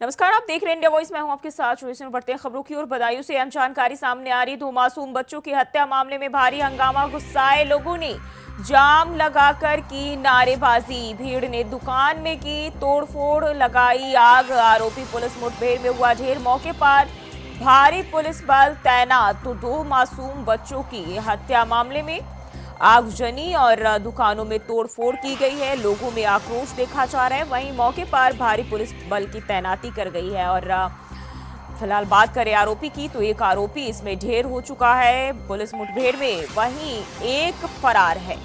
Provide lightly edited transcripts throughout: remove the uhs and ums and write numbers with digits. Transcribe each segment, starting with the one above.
नमस्कार, आप देख रहे हैं इंडिया वॉइस। मैं हूं आपके साथ। इसमें बढ़ते हैं खबरों की ओर। बदायूं से अहम जानकारी सामने आ रही। 2 मासूम बच्चों की हत्या मामले में भारी हंगामा। गुस्साए लोगों ने जाम लगाकर की नारेबाजी। भीड़ ने दुकान में की तोड़फोड़, लगाई आग। आरोपी पुलिस मुठभेड़ में हुआ ढेर। मौके पर भारी पुलिस बल तैनात। तो 2 मासूम बच्चों की हत्या मामले में आगजनी और दुकानों में तोड़फोड़ की गई है। लोगों में आक्रोश देखा जा रहा है। वहीं मौके पर भारी पुलिस बल की तैनाती कर गई है। और फिलहाल बात करें आरोपी की, तो एक आरोपी इसमें ढेर हो चुका है पुलिस मुठभेड़ में, वहीं एक फरार है।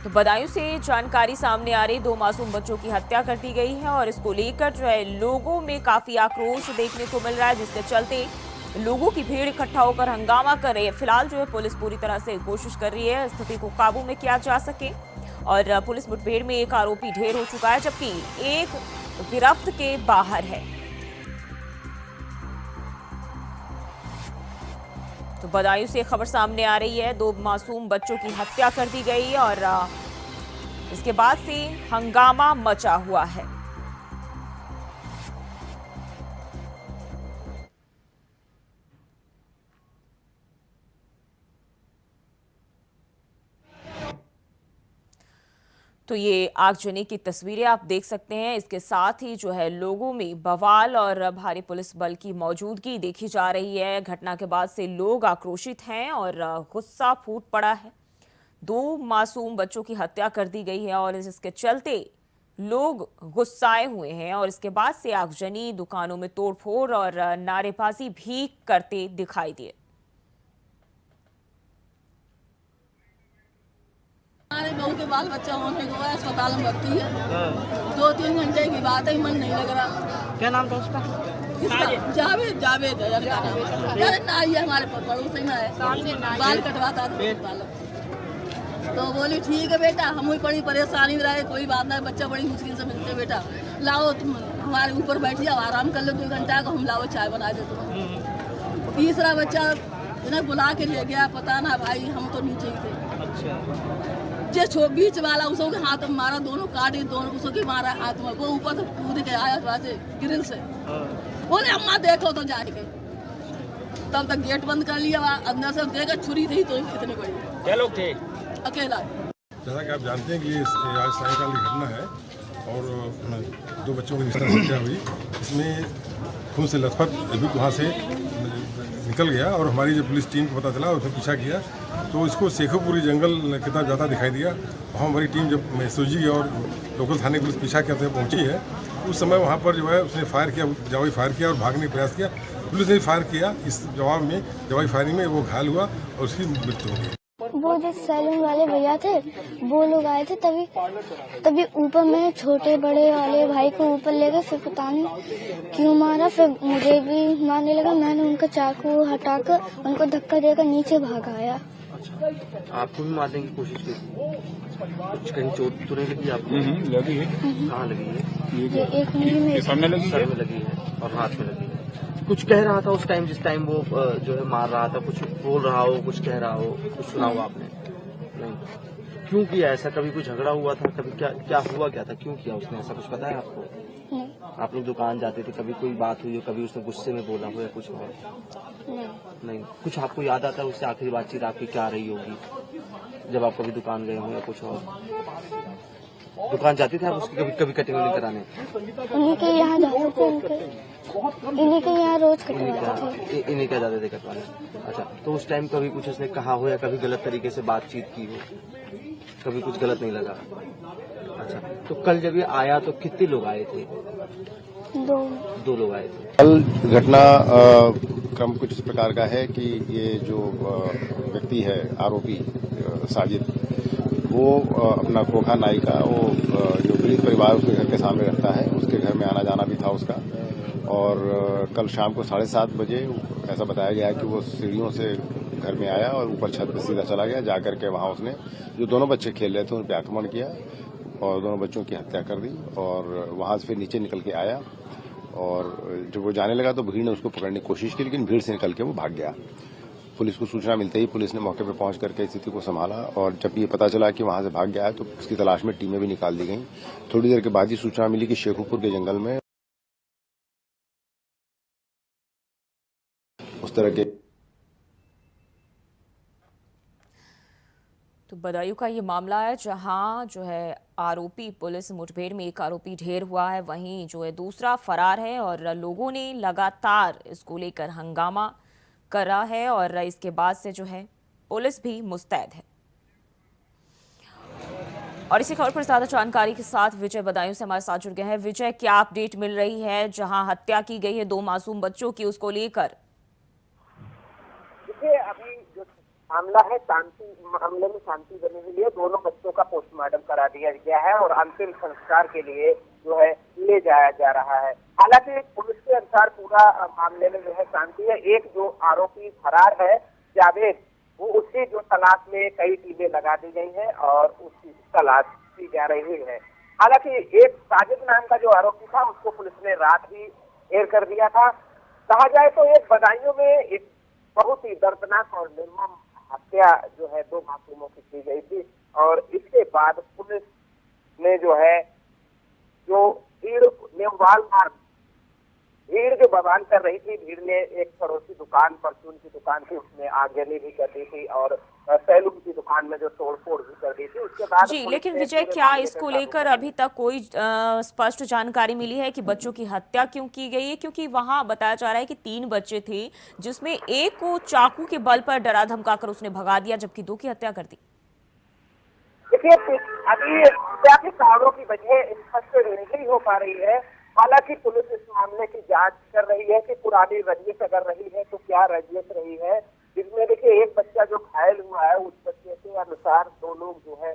तो बदायूं से जानकारी सामने आ रही। 2 मासूम बच्चों की हत्या कर दी गई है और इसको लेकर जो है लोगों में काफी आक्रोश देखने को मिल रहा है, जिसके चलते लोगों की भीड़ इकट्ठा होकर हंगामा कर रही है। फिलहाल जो है पुलिस पूरी तरह से कोशिश कर रही है स्थिति को काबू में किया जा सके। और पुलिस मुठभेड़ में एक आरोपी ढेर हो चुका है, जबकि एक गिरफ्त के बाहर है। तो बदायूं से खबर सामने आ रही है। 2 मासूम बच्चों की हत्या कर दी गई और इसके बाद से हंगामा मचा हुआ है। तो ये आगजनी की तस्वीरें आप देख सकते हैं। इसके साथ ही जो है लोगों में बवाल और भारी पुलिस बल की मौजूदगी देखी जा रही है। घटना के बाद से लोग आक्रोशित हैं और गुस्सा फूट पड़ा है। 2 मासूम बच्चों की हत्या कर दी गई है और इसके चलते लोग गुस्साए हुए हैं। और इसके बाद से आगजनी, दुकानों में तोड़फोड़ और नारेबाजी भी करते दिखाई दिए। हमारे बहू के बाल बच्चा होने को है, अस्पताल में भर्ती है। 2-3 घंटे की बात है, मन नहीं लग रहा। क्या नाम था उसका? जावेद जावेद है लड़का नाम। यार नाई है हमारे पड़ोसी में है, बाल कटवाता था। तो बोली ठीक है बेटा, हम भी बड़ी परेशानी में रहे, कोई बात नहीं, बच्चा बड़ी मुश्किल से मिलते। बेटा लाओ तुम हमारे ऊपर बैठिए, आराम कर लो 2 घंटा को, हम लाओ चाय बना दे तुम। तीसरा बच्चा इन्हें बुला के ले गया, पता ना भाई, हम तो नीचे ही थे। जो बीच वाला उसों के हाथ में मारा, दोनों काटे, दोनों उसों के मारा हाथ में। वो ऊपर से कूद के आया वहां से ग्रिल से, बोले अम्मा देखो तो जाके। तब तक गेट बंद कर लिया, अंदर से देखा छुरी थी तो इतनी बड़ी। क्या लोग थे? अकेला। जैसा कि आप जानते हैं कि ये आज सायंकाल की घटना है और 2 बच्चों की हत्या हुई। इसमें खून से लथपथ अभी वहाँ से निकल गया और हमारी जो पुलिस टीम को पता चला, उसने पीछा किया तो इसको शेखोपुरी जंगल की तरफ जाता दिखाई दिया। वहाँ हमारी टीम जब एसओजी और लोकल थाने पुलिस पीछा करते पहुँची है, उस समय वहाँ पर जो है उसने फायर किया, जवाबी फायर किया और भागने का प्रयास किया। पुलिस ने फायर किया, इस जवाब में जवाबी फायरिंग में वो घायल हुआ और उसकी मृत्यु हो गई। वो जो सैलून वाले भैया थे वो लोग आए थे, तभी ऊपर में छोटे बड़े वाले भाई को ऊपर ले गए। फिर पता नहीं क्यों मारा, फिर मुझे भी मारने लगा। मैंने उनका चाकू हटाकर उनको धक्का देकर नीचे भागाया। आपको भी मारने की कोशिश की? कुछ कहीं चोट तो नहीं लगी आपको? लगी है। कहाँ लगी है? ये एक मुंडी में, सामने लगी, सर में लगी है और हाथ में लगी है। कुछ कह रहा था उस टाइम, जिस टाइम वो जो है मार रहा था, कुछ बोल रहा हो, कुछ कह रहा हो, कुछ सुना हो आपने? नहीं। क्यों किया ऐसा? कभी कोई झगड़ा हुआ था? कभी क्या हुआ, क्या था, क्यों किया उसने ऐसा? कुछ पता है आपको? नहीं। आप लोग दुकान जाते थे, कभी कोई बात हुई हो, कभी उसने गुस्से में बोला हो या कुछ और? नहीं। कुछ आपको याद आता है उससे आखिरी बातचीत आपकी क्या रही होगी जब आप कभी दुकान गए हो या कुछ और? दुकान जाते थे आप उसकी कभी कटिंग कराने? इन्हीं के यहाँ जाते थे, इन्हीं के यहाँ रोज कटवाते थे। इन्हीं क्या जाते थे कटवाने? अच्छा, तो उस टाइम कभी कुछ उसने कहा हो या कभी गलत तरीके से बातचीत की हो? कभी कुछ गलत नहीं लगा? अच्छा, तो कल जब ये आया तो कितने लोग आए थे? 2 लोग आए थे। कल घटना क्रम कुछ इस प्रकार का है कि ये जो व्यक्ति है आरोपी साजिद, वो अपना खोखा नाई का वो जो पीड़ित परिवार उसके घर के सामने रहता है, उसके घर में आना जाना भी था उसका। और कल शाम को 7:30 बजे ऐसा बताया गया है कि वो सीढ़ियों से घर में आया और ऊपर छत पे सीधा चला गया। जाकर के वहां उसने जो दोनों बच्चे खेल रहे थे उन पर आक्रमण किया और दोनों बच्चों की हत्या कर दी। और वहां से फिर नीचे निकल के आया और जब वो जाने लगा तो भीड़ ने उसको पकड़ने की कोशिश की, लेकिन भीड़ से निकल के वो भाग गया। पुलिस को सूचना मिलते ही पुलिस ने मौके पर पहुंच करके स्थिति को संभाला और जब ये पता चला कि वहां से भाग गया है तो उसकी तलाश में टीमें भी निकाल दी गई। थोड़ी देर के बाद ही सूचना मिली कि शेखोपुर के जंगल में उस तरह के। तो बदायूं का ये मामला है जहां जो है आरोपी पुलिस मुठभेड़ में एक आरोपी ढेर हुआ है, वहीं जो है दूसरा फरार है और लोगों ने लगातार इसको लेकर हंगामा करा है और इसके बाद से जो है पुलिस भी मुस्तैद है। और इसी खबर पर ज्यादा जानकारी के साथ विजय बदायूं से हमारे साथ जुड़ गए हैं। विजय, क्या अपडेट मिल रही है जहां हत्या की गई है 2 मासूम बच्चों की, उसको लेकर? देखिए, अभी जो मामला है मामले में शांति बनी हुई है। दोनों बच्चों का पोस्टमार्टम करा दिया गया है और अंतिम संस्कार के लिए जो है ले जाया जा रहा है। हालांकि पुलिस के अनुसार पूरा मामले में जो है शांति है। एक जो आरोपी फरार है जावेद, वो उसकी जो तलाश में कई टीमें लगा दी गई हैं और उसकी तलाश की जा रही है। हालांकि एक साजिद नाम का जो आरोपी था उसको पुलिस ने रात ही घेर कर दिया था। कहा जाए तो एक बदायूं में एक बहुत ही दर्दनाक और निर्मम हत्या जो है 2 मासूमों की गई थी और इसके बाद पुलिस ने जो है जो भीड़ जो बवाल कर रही थी, भीड़ ने एक पड़ोसी दुकान, परचून की दुकान थी, उसमें आगजनी भी कर दी थी और सैलून की दुकान में जो तोड़फोड़ भी कर दी थी। उसके बाद जी, लेकिन विजय, क्या इसको लेकर अभी तक कोई स्पष्ट जानकारी मिली है कि बच्चों की हत्या क्यों की गई है? क्योंकि वहां बताया जा रहा है कि 3 बच्चे थे जिसमें एक को चाकू के बल पर डरा धमकाकर उसने भगा दिया, जबकि 2 की हत्या कर दी। देखिए, अभी हत्या के कारणों की वजह स्पष्ट नहीं हो पा रही है। हालांकि पुलिस इस मामले की जांच कर रही है कि पुरानी रंजिश अगर रही है तो क्या रंजिश रही है। जिसमें देखिए एक बच्चा जो घायल हुआ है, उस बच्चे के अनुसार 2 लोग जो है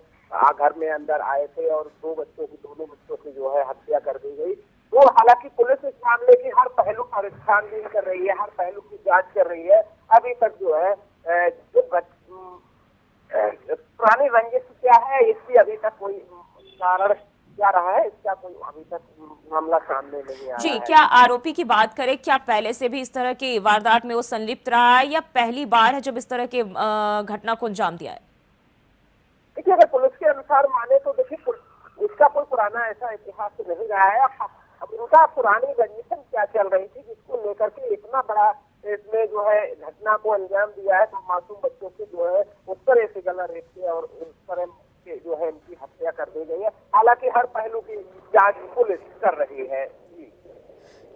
घर में अंदर आए थे और दोनों बच्चों की जो है हत्या कर दी गई। तो हालांकि पुलिस इस मामले की हर पहलू पर छानबीन कर रही है, हर पहलू की जांच कर रही है। अभी तक जो है पुरानी रंजिश क्या है, इसकी अभी तक कोई कारण क्या रहा है, इसका कोई अभी तक मामला सामने नहीं आया जी, है। क्या आरोपी की बात करें, क्या पहले से भी इस तरह की वारदात में वो संलिप्त रहा है या पहली बार है जब इस तरह के घटना को अंजाम दिया है? देखिए, अगर पुलिस के अनुसार माने तो देखिए उसका कोई पुराना ऐसा इतिहास नहीं रहा है। अब उनका पुरानी रंजिश क्या चल रही थी जिसको लेकर के इतना बड़ा इसमें जो है घटना को अंजाम दिया है। तो मासूम बच्चों के जो है उस तरह से गला रेत के और उस तरह के जो है इनकी हत्या कर दी गई है। हालांकि हर पहलू की जांच पुलिस कर रही है।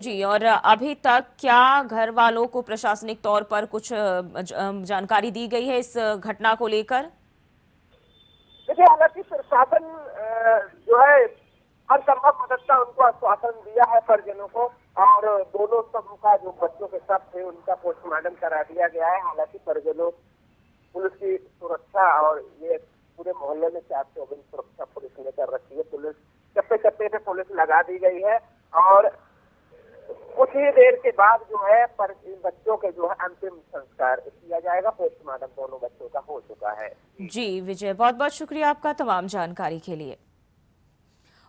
जी, और अभी तक क्या घर वालों को प्रशासनिक तौर पर कुछ जानकारी दी गई है इस घटना को लेकर? देखिए, हालांकि प्रशासन जो है हर संभव मदद का उनको आश्वासन दिया है परिजनों को और दोनों समूह का जो बच्चों के शव थे उनका पोस्टमार्टम करा दिया गया है। हालांकि परिजनों पुलिस की सुरक्षा और ये पूरे मोहल्ले में 4 चौबीस सुरक्षा पुलिस ने कर रखी है। पुलिस चप्पे पे पुलिस लगा दी गई है और कुछ ही देर के बाद जो है बच्चों के जो है अंतिम संस्कार किया जाएगा। पोस्टमार्टम दोनों बच्चों का हो चुका है। जी विजय, बहुत बहुत शुक्रिया आपका तमाम जानकारी के लिए।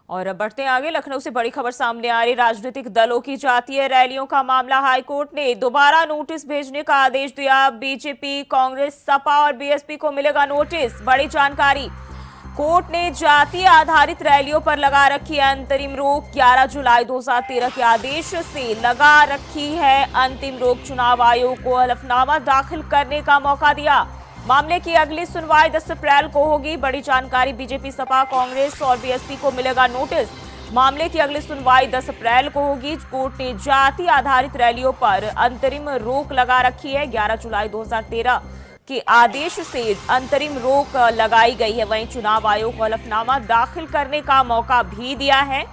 और अब बढ़ते आगे, लखनऊ से बड़ी खबर सामने आ रही। राजनीतिक दलों की जातीय रैलियों का मामला, हाईकोर्ट ने दोबारा नोटिस भेजने का आदेश दिया। बीजेपी, कांग्रेस, सपा और बीएसपी को मिलेगा नोटिस। बड़ी जानकारी, कोर्ट ने जातीय आधारित रैलियों पर लगा रखी है अंतरिम रोक। 11 जुलाई 2013 के आदेश से लगा रखी है अंतिम रोक। चुनाव आयोग को हलफनामा दाखिल करने का मौका दिया। मामले की अगली सुनवाई 10 अप्रैल को होगी। बड़ी जानकारी, बीजेपी, सपा, कांग्रेस और बीएसपी को मिलेगा नोटिस। मामले की अगली सुनवाई 10 अप्रैल को होगी। कोर्ट ने जाति आधारित रैलियों पर अंतरिम रोक लगा रखी है। 11 जुलाई 2013 के आदेश से अंतरिम रोक लगाई गई है। वहीं चुनाव आयोग को हलफनामा दाखिल करने का मौका भी दिया है।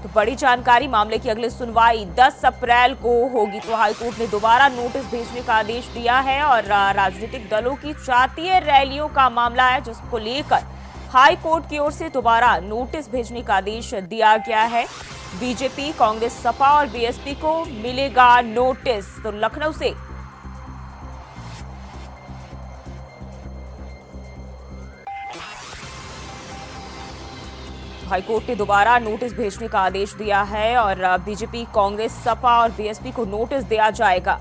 तो बड़ी जानकारी, मामले की अगली सुनवाई 10 अप्रैल को होगी। तो हाईकोर्ट ने दोबारा नोटिस भेजने का आदेश दिया है और राजनीतिक दलों की जातीय रैलियों का मामला है जिसको लेकर हाईकोर्ट की ओर से दोबारा नोटिस भेजने का आदेश दिया गया है। बीजेपी, कांग्रेस, सपा और बीएसपी को मिलेगा नोटिस। तो लखनऊ से हाईकोर्ट ने दोबारा नोटिस भेजने का आदेश दिया है और बीजेपी, कांग्रेस, सपा और बीएसपी को नोटिस दिया जाएगा।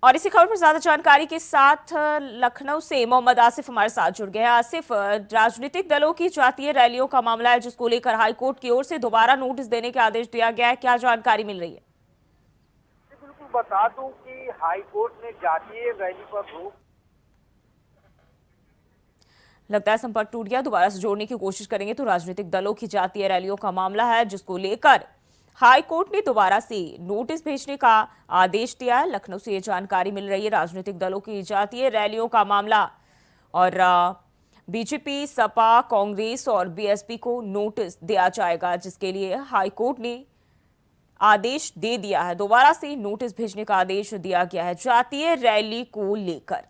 और इसी खबर पर ज्यादा जानकारी के साथ लखनऊ से मोहम्मद आसिफ हमारे साथ जुड़ गए हैं। आसिफ, राजनीतिक दलों की जातीय रैलियों का मामला है जिसको लेकर हाईकोर्ट की ओर से दोबारा नोटिस देने के आदेश दिया गया है, क्या जानकारी मिल रही है? बिल्कुल बता दूं कि हाईकोर्ट ने जातीय रैली पर रोक, लगता है संपर्क टूट गया, दोबारा से जोड़ने की कोशिश करेंगे। तो राजनीतिक दलों की जातीय रैलियों का मामला है जिसको लेकर हाईकोर्ट ने दोबारा से नोटिस भेजने का आदेश दिया है। लखनऊ से ये जानकारी मिल रही है, राजनीतिक दलों की जातीय रैलियों का मामला, और बीजेपी, सपा, कांग्रेस और बीएसपी को नोटिस दिया जाएगा जिसके लिए हाईकोर्ट ने आदेश दे दिया है। दोबारा से नोटिस भेजने का आदेश दिया गया है जातीय रैली को लेकर।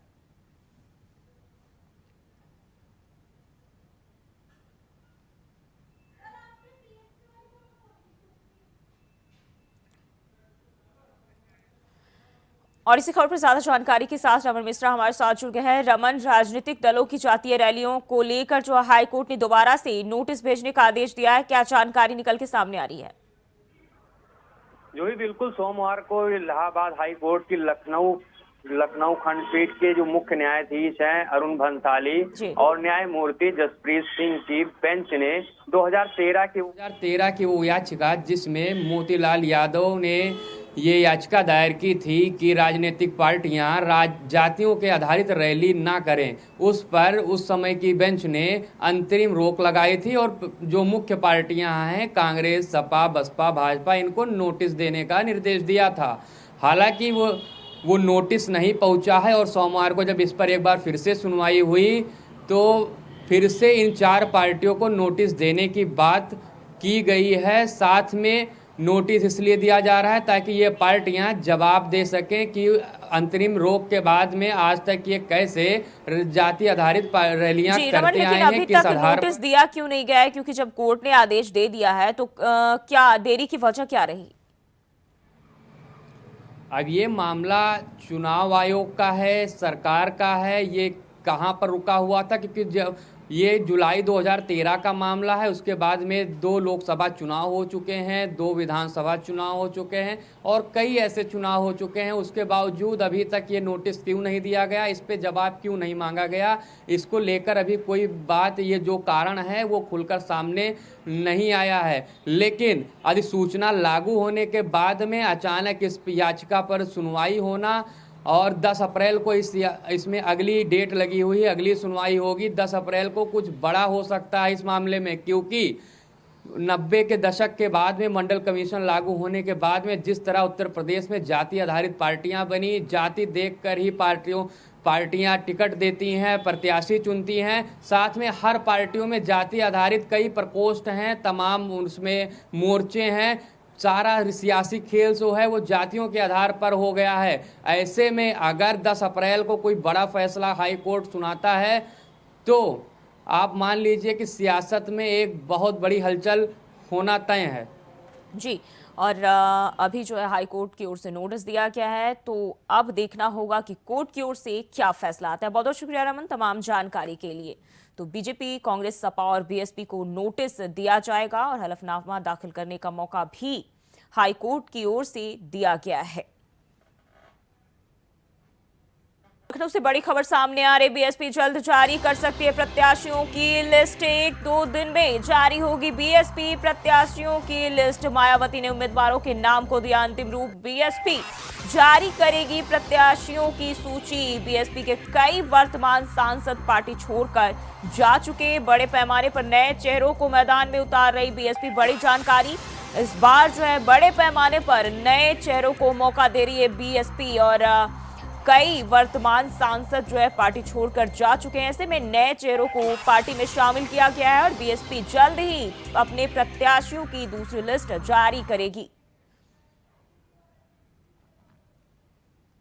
और इसी खबर पर ज्यादा जानकारी के साथ रमन मिश्रा हमारे साथ जुड़ गए हैं। रमन, राजनीतिक दलों की जातीय रैलियों को लेकर जो हाईकोर्ट ने दोबारा से नोटिस भेजने का आदेश दिया है, क्या जानकारी निकल के सामने आ रही है? जो ही बिल्कुल सोमवार को इलाहाबाद हाईकोर्ट की लखनऊ खंडपीठ के जो मुख्य न्यायाधीश हैं अरुण भंसाली और न्यायमूर्ति जसप्रीत सिंह की बेंच ने 2013 की वो याचिका जिसमें मोतीलाल यादव ने ये याचिका दायर की थी कि राजनीतिक पार्टियां जातियों के आधारित रैली ना करें, उस पर उस समय की बेंच ने अंतरिम रोक लगाई थी और जो मुख्य पार्टियां हैं कांग्रेस, सपा, बसपा, भाजपा, इनको नोटिस देने का निर्देश दिया था। हालांकि वो नोटिस नहीं पहुंचा है और सोमवार को जब इस पर एक बार फिर से सुनवाई हुई तो फिर से इन 4 पार्टियों को नोटिस देने की बात की गई है। साथ में नोटिस इसलिए दिया जा रहा है ताकि ये पार्टियां जवाब दे सकें कि अंतरिम रोक के बाद में आज तक ये कैसे जाति आधारित रैलियां करते आए हैं, किस आधार पर। नोटिस दिया क्यों नहीं गया है, क्योंकि जब कोर्ट ने आदेश दे दिया है तो क्या देरी की वजह क्या रही? अब ये मामला चुनाव आयोग का है, सरकार का है, ये कहाँ पर रुका हुआ था, क्योंकि जब ये जुलाई 2013 का मामला है, उसके बाद में 2 लोकसभा चुनाव हो चुके हैं, 2 विधानसभा चुनाव हो चुके हैं और कई ऐसे चुनाव हो चुके हैं। उसके बावजूद अभी तक ये नोटिस क्यों नहीं दिया गया, इस पे जवाब क्यों नहीं मांगा गया, इसको लेकर अभी कोई बात, ये जो कारण है वो खुलकर सामने नहीं आया है। लेकिन अधिसूचना लागू होने के बाद में अचानक इस याचिका पर सुनवाई होना और 10 अप्रैल को इसमें अगली डेट लगी हुई है, अगली सुनवाई होगी 10 अप्रैल को। कुछ बड़ा हो सकता है इस मामले में, क्योंकि 90 के दशक के बाद में मंडल कमीशन लागू होने के बाद में जिस तरह उत्तर प्रदेश में जाति आधारित पार्टियां बनी, जाति देखकर ही पार्टियां टिकट देती हैं, प्रत्याशी चुनती हैं। साथ में हर पार्टियों में जाति आधारित कई प्रकोष्ठ हैं, तमाम उसमें मोर्चे हैं, सारा सियासी खेल जो है वो जातियों के आधार पर हो गया है। ऐसे में अगर 10 अप्रैल को कोई बड़ा फैसला हाई कोर्ट सुनाता है तो आप मान लीजिए कि सियासत में एक बहुत बड़ी हलचल होना तय है। जी, और अभी जो है हाई कोर्ट की ओर से नोटिस दिया गया है, तो अब देखना होगा कि कोर्ट की ओर से क्या फैसला आता है। बहुत बहुत शुक्रिया रमन तमाम जानकारी के लिए। तो बीजेपी, कांग्रेस, सपा और बीएसपी को नोटिस दिया जाएगा और हलफनामा दाखिल करने का मौका भी हाई कोर्ट की ओर से दिया गया है। लखनऊ से बड़ी खबर सामने आ रही, बीएसपी जल्द जारी कर सकती है प्रत्याशियों की लिस्ट। 1-2 दिन में जारी होगी बीएसपी प्रत्याशियों की लिस्ट। मायावती ने उम्मीदवारों के नाम को दिया अंतिम रूप, बीएसपी जारी करेगी प्रत्याशियों की सूची। बीएसपी के कई वर्तमान सांसद पार्टी छोड़कर जा चुके, बड़े पैमाने पर नए चेहरों को मैदान में उतार रही बीएसपी। बड़ी जानकारी, इस बार जो है बड़े पैमाने पर नए चेहरों को मौका दे रही है बीएसपी और कई वर्तमान सांसद जो है पार्टी छोड़कर जा चुके हैं। ऐसे में नए चेहरों को पार्टी में शामिल किया गया है और बीएसपी जल्द ही अपने प्रत्याशियों की दूसरी लिस्ट जारी करेगी।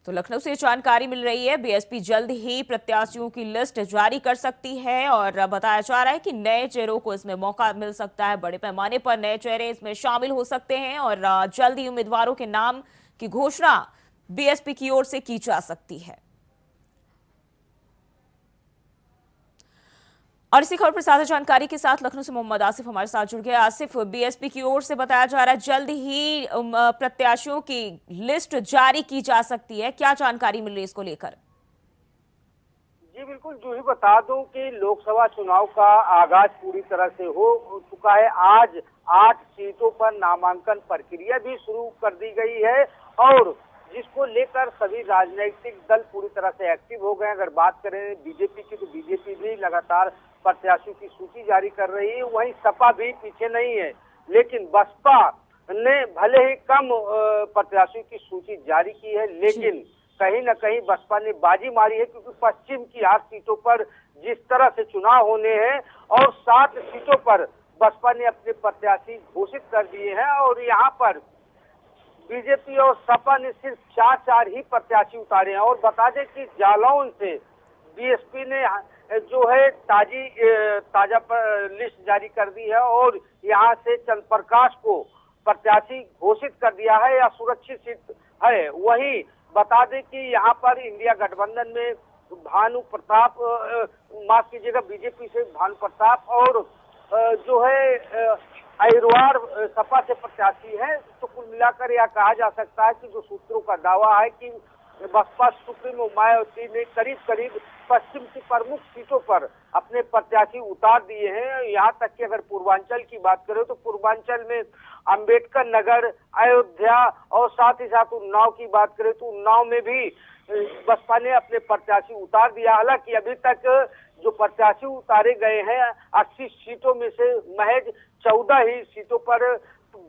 तो लखनऊ से जानकारी मिल रही है, बीएसपी जल्द ही प्रत्याशियों की लिस्ट जारी कर सकती है और बताया जा रहा है कि नए चेहरों को इसमें मौका मिल सकता है। बड़े पैमाने पर नए चेहरे इसमें शामिल हो सकते हैं और जल्द ही उम्मीदवारों के नाम की घोषणा बीएसपी की ओर से की जा सकती है। और इसी खबर पर ज्यादा जानकारी के साथ लखनऊ से मोहम्मद आसिफ हमारे साथ जुड़ गए। आसिफ, बीएसपी की ओर से बताया जा रहा है जल्द ही प्रत्याशियों की लिस्ट जारी की जा सकती है, क्या जानकारी मिल रही है इसको लेकर? जी बिल्कुल, जो ही बता दूं कि लोकसभा चुनाव का आगाज पूरी तरह से हो चुका है। आज 8 सीटों पर नामांकन प्रक्रिया भी शुरू कर दी गई है और जिसको लेकर सभी राजनीतिक दल पूरी तरह से एक्टिव हो गए। अगर बात करें बीजेपी की, तो बीजेपी भी लगातार प्रत्याशियों की सूची जारी कर रही है, वहीं सपा भी पीछे नहीं है। लेकिन बसपा ने भले ही कम प्रत्याशियों की सूची जारी की है, लेकिन कहीं न कहीं बसपा ने बाजी मारी है, क्योंकि पश्चिम की 8 सीटों पर जिस तरह से चुनाव होने हैं और 7 सीटों पर बसपा ने अपने प्रत्याशी घोषित कर दिए हैं और यहाँ पर बीजेपी और सपा ने सिर्फ 4 ही प्रत्याशी उतारे हैं। और बता दें कि जालौन से बीएसपी ने जो है ताजा लिस्ट जारी कर दी है और यहाँ से चंद्र प्रकाश को प्रत्याशी घोषित कर दिया है, या सुरक्षित सीट है। वहीं बता दें कि यहाँ पर इंडिया गठबंधन में भानु प्रताप, माफ कीजिएगा, बीजेपी से भानु प्रताप और जो है अहिरवार सपा से प्रत्याशी है। तो कुल मिलाकर यह कहा जा सकता है कि जो सूत्रों का दावा है कि बसपा सुप्रीमो मायावती ने करीब करीब पश्चिम की प्रमुख सीटों पर अपने प्रत्याशी उतार दिए हैं। यहाँ तक कि अगर पूर्वांचल की बात करें तो पूर्वांचल में अंबेडकर नगर, अयोध्या और साथ ही साथ उन्नाव की बात करें तो उन्नाव में भी बसपा ने अपने प्रत्याशी उतार दिया। हालांकि अभी तक जो प्रत्याशी उतारे गए हैं 80 सीटों में से महज 14 ही सीटों पर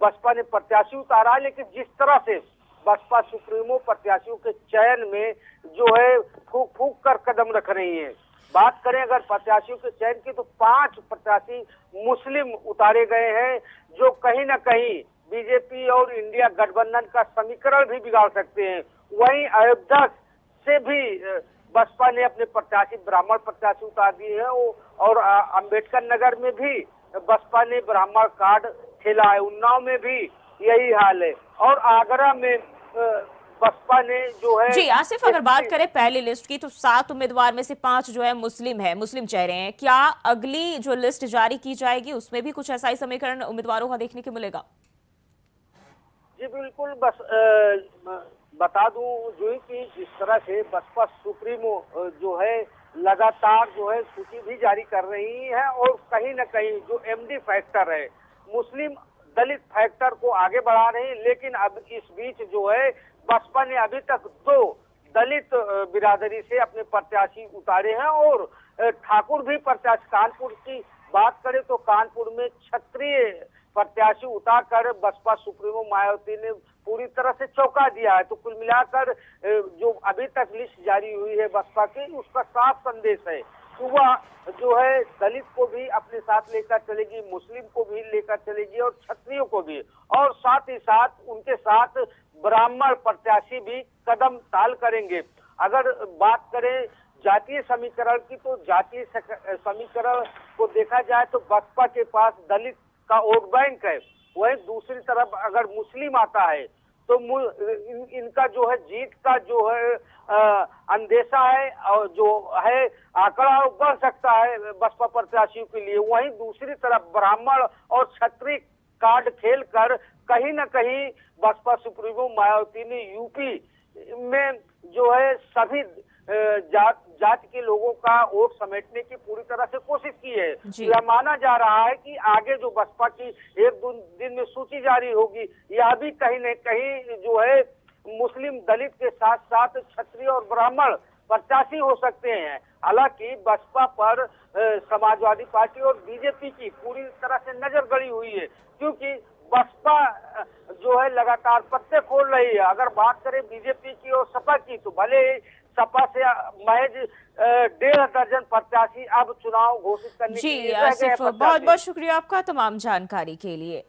बसपा ने प्रत्याशी उतारा, लेकिन जिस तरह से बसपा सुप्रीमो प्रत्याशियों के चयन में जो है फूक फूक कर कदम रख रही है। बात करें अगर प्रत्याशियों के चयन की, तो 5 प्रत्याशी मुस्लिम उतारे गए हैं, जो कहीं न कहीं बीजेपी और इंडिया गठबंधन का समीकरण भी बिगाड़ सकते हैं। वहीं अयोध्या से भी बसपा ने अपने प्रत्याशी ब्राह्मण प्रत्याशी उतार दिए हैं और अंबेडकर नगर में भी बसपा ने ब्राह्मण कार्ड खेला है। उन्नाव में भी यही हाल है और आगरा में बसपा ने जो है। जी आसिफ, अगर बात करें पहली लिस्ट की, तो 7 उम्मीदवार में से 5 जो है मुस्लिम चेहरे हैं। क्या अगली जो लिस्ट जारी की जाएगी उसमें भी कुछ ऐसा ही समीकरण उम्मीदवारों का देखने को मिलेगा? जी बिल्कुल, बस बता दूं जो कि जिस तरह से बसपा सुप्रीमो जो है लगातार जो है सूची भी जारी कर रही है और कहीं न कहीं जो एमडी फैक्टर है, मुस्लिम दलित फैक्टर को आगे बढ़ा रहे हैं। लेकिन अब इस बीच जो है बसपा ने अभी तक 2 दलित बिरादरी से अपने प्रत्याशी उतारे हैं और ठाकुर भी प्रत्याशी। कानपुर की बात करें तो कानपुर में क्षत्रिय प्रत्याशी उतारकर बसपा सुप्रीमो मायावती ने पूरी तरह से चौंका दिया है। तो कुल मिलाकर जो अभी तक लिस्ट जारी हुई है बसपा की, उसका साफ संदेश है कि वह जो है दलित को भी अपने साथ लेकर चलेगी, मुस्लिम को भी लेकर चलेगी और क्षत्रियों को भी, और साथ ही साथ उनके साथ ब्राह्मण प्रत्याशी भी कदम ताल करेंगे। अगर बात करें जातीय समीकरण की, तो जातीय समीकरण को देखा जाए तो बसपा के पास दलित का वोट बैंक है। वहीं दूसरी तरफ अगर मुस्लिम आता है तो इनका जो है जीत का जो है अंदेशा है और जो है आंकड़ा बढ़ सकता है बसपा प्रत्याशियों के लिए। वहीं दूसरी तरफ ब्राह्मण और क्षत्रिय कार्ड खेलकर कहीं न कहीं बसपा सुप्रीमो मायावती ने यूपी में जो है सभी जात के लोगों का वोट समेटने की पूरी तरह से कोशिश की है। यह माना जा रहा है कि आगे जो बसपा की 1-2 दिन में सूची जारी होगी, यह भी कहीं न कहीं जो है मुस्लिम दलित के साथ साथ क्षत्रिय और ब्राह्मण प्रत्याशी हो सकते हैं। हालांकि बसपा पर समाजवादी पार्टी और बीजेपी की पूरी तरह से नजर गड़ी हुई है, क्योंकि बसपा जो है लगातार पत्ते खोल रही है। अगर बात करें बीजेपी की और सपा की, तो भले सपा से महज 1.5 दर्जन प्रत्याशी अब चुनाव घोषित करने के लिए रह गए। बहुत बहुत शुक्रिया आपका तमाम जानकारी के लिए।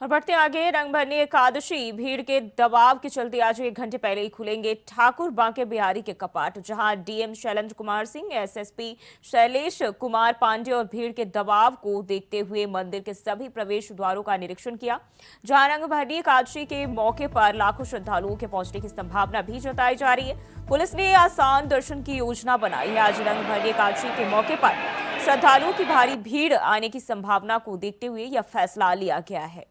और बढ़ते आगे, रंगभरनी एकादशी भीड़ के दबाव के चलते आज 1 घंटे पहले ही खुलेंगे ठाकुर बांके बिहारी के कपाट, जहां डीएम शैलेंद्र कुमार सिंह, एसएसपी शैलेश कुमार पांडे और भीड़ के दबाव को देखते हुए मंदिर के सभी प्रवेश द्वारों का निरीक्षण किया। जहां रंगभरनी एकादशी के मौके पर लाखों श्रद्धालुओं के पहुंचने की संभावना भी जताई जा रही है। पुलिस ने आसान दर्शन की योजना बनाई है। आज रंगभरनी एकादशी के मौके पर श्रद्धालुओं की भारी भीड़ आने की संभावना को देखते हुए यह फैसला लिया गया है।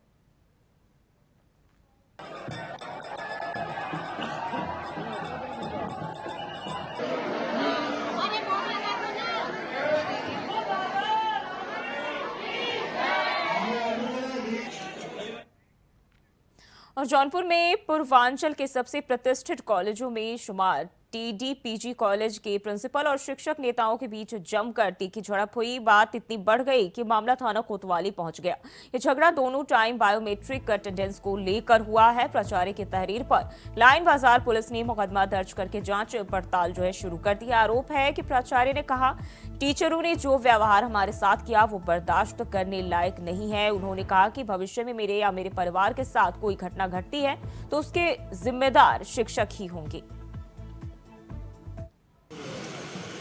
और जौनपुर में पूर्वांचल के सबसे प्रतिष्ठित कॉलेजों में शुमार TDPG कॉलेज के प्रिंसिपल और शिक्षक नेताओं के बीच जमकर तीखी झड़प हुई। बात इतनी बढ़ गई कि मामला थाना कोतवाली पहुंच गया। ये झगड़ा दोनों टाइम बायोमेट्रिक अटेंडेंस को लेकर हुआ है। प्राचार्य की तहरीर पर लाइन बाजार पुलिस ने मुकदमा दर्ज करके जांच पड़ताल शुरू कर दी। आरोप है कि प्राचार्य ने कहा, टीचरों ने जो व्यवहार हमारे साथ किया वो बर्दाश्त करने लायक नहीं है। उन्होंने कहा कि भविष्य में मेरे या मेरे परिवार के साथ कोई घटना घटती है तो उसके जिम्मेदार शिक्षक ही होंगे।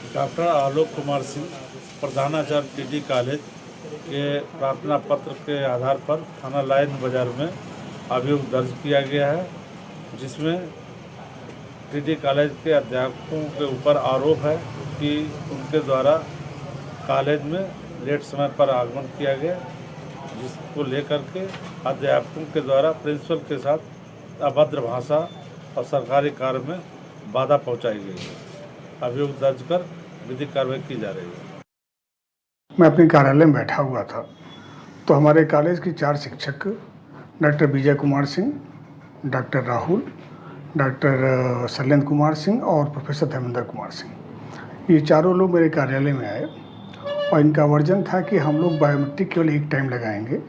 डॉक्टर आलोक कुमार सिंह, प्रधानाचार्य TD कॉलेज के प्रार्थना पत्र के आधार पर थाना लाइन बाजार में अभियोग दर्ज किया गया है, जिसमें TD कॉलेज के अध्यापकों के ऊपर आरोप है कि उनके द्वारा कॉलेज में लेट समय पर आगमन किया गया, जिसको लेकर के अध्यापकों के द्वारा प्रिंसिपल के साथ अभद्र भाषा और सरकारी कार्य में बाधा पहुंचाई गई है। अभियोग दर्ज कर विधिक कार्रवाई की जा रही है। मैं अपने कार्यालय में बैठा हुआ था तो हमारे कॉलेज की 4 शिक्षक doctor Vijay Kumar Singh, doctor Rahul, doctor Shailendra Kumar Singh और प्रोफेसर धर्मेंद्र कुमार सिंह, ये चारों लोग मेरे कार्यालय में आए और इनका वर्जन था कि हम लोग बायोमेट्रिक केवल एक टाइम लगाएंगे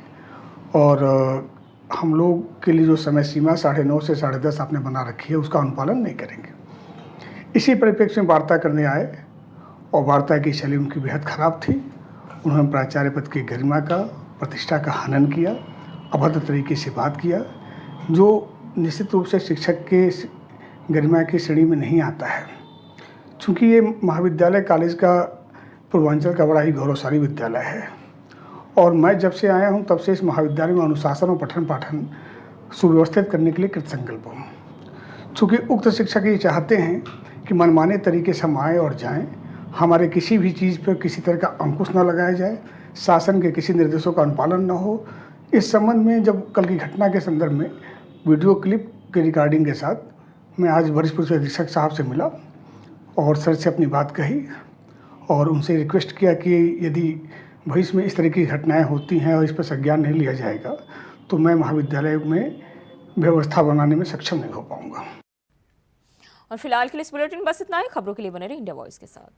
और हम लोग के लिए जो समय सीमा 9:30 से 10:30 आपने बना रखी है उसका अनुपालन नहीं करेंगे। इसी परिप्रेक्ष्य में वार्ता करने आए और वार्ता की शैली उनकी बेहद ख़राब थी। उन्होंने प्राचार्य पद की गरिमा का, प्रतिष्ठा का हनन किया, अभद्र तरीके से बात किया, जो निश्चित रूप से शिक्षक के गरिमा की श्रेणी में नहीं आता है। चूँकि ये महाविद्यालय कॉलेज का पूर्वांचल का बड़ा ही गौरवशाली विद्यालय है और मैं जब से आया हूँ तब से इस महाविद्यालय में अनुशासन और पठन पाठन सुव्यवस्थित करने के लिए कृतसंकल्प हूँ। चूँकि उक्त शिक्षक ये चाहते हैं कि मनमाने तरीके से हम आएँ और जाएँ, हमारे किसी भी चीज़ पर किसी तरह का अंकुश न लगाया जाए, शासन के किसी निर्देशों का अनुपालन न हो। इस संबंध में जब कल की घटना के संदर्भ में वीडियो क्लिप के रिकॉर्डिंग के साथ मैं आज वरिष्ठ पुलिस अधीक्षक साहब से मिला और सर से अपनी बात कही और उनसे रिक्वेस्ट किया कि यदि भविष्य में इस तरह की घटनाएं होती हैं और इस पर संज्ञान नहीं लिया जाएगा तो मैं महाविद्यालय में व्यवस्था बनाने में सक्षम नहीं हो पाऊंगा। और फिलहाल के लिए इस बुलेटिन बस इतना ही। खबरों के लिए बने रहिए इंडिया वॉइस के साथ।